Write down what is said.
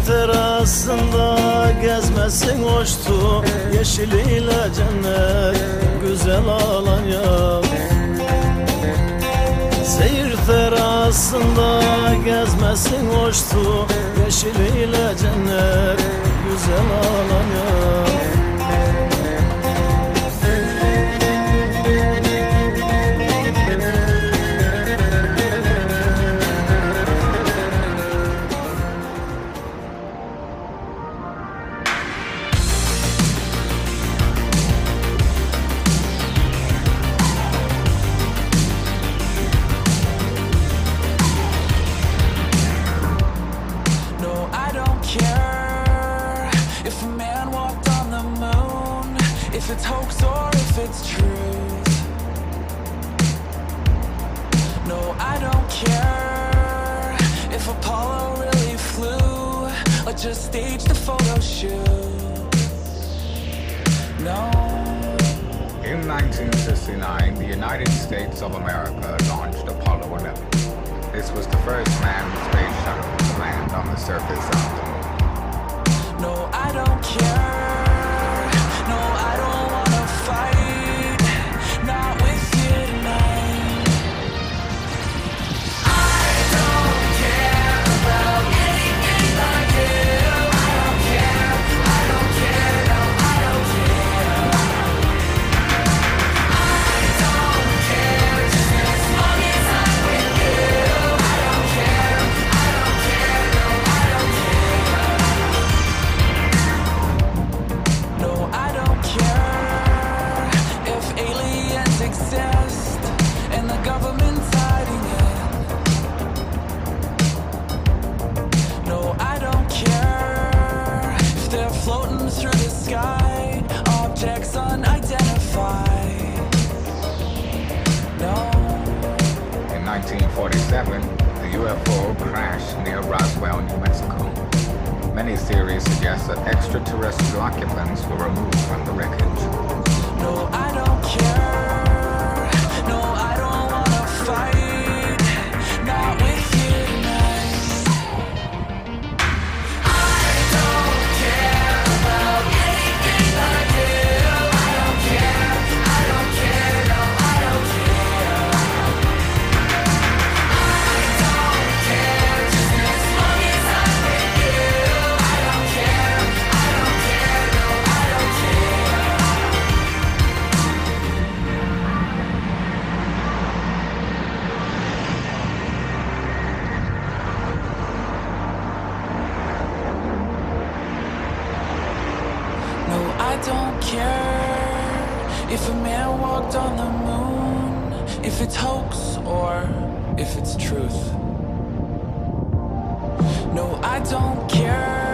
terasında gezmesin hoştu, yeşiliyle cennet güzel Alanya. Seyir terasında gezmesin hoştu, yeşiliyle cennet güzel Alanya. If it's hoax or if it's truth, no, I don't care if Apollo really flew or just staged a photo shoot. No. In 1969, the United States of America launched Apollo 11. This was the first manned space shuttle to land on the surface of the moon. No, I don't care. No, I don't wanna fight, not with you tonight. I don't care about anything I do. I don't care, I don't care, no, I don't care. I don't care, just as long as I'm with you. I don't care, I don't care, no, I don't care. No, I don't care if aliens exist and the government's hiding it. No, I don't care if they're floating through the sky, objects unidentified. No. In 1947, the UFO crashed near Roswell, New Mexico. Many theories suggest that extraterrestrial occupants were removed from the wreckage. No, I don't care. No, I don't wanna fight, not with you tonight. I don't care about anything I do. I don't care, I don't care, no, I don't care. I don't care, just as long as I'm with you. I don't care, I don't care, no, I don't care. No, I don't care if a man walked on the moon, if it's hoax or if it's truth. No, I don't care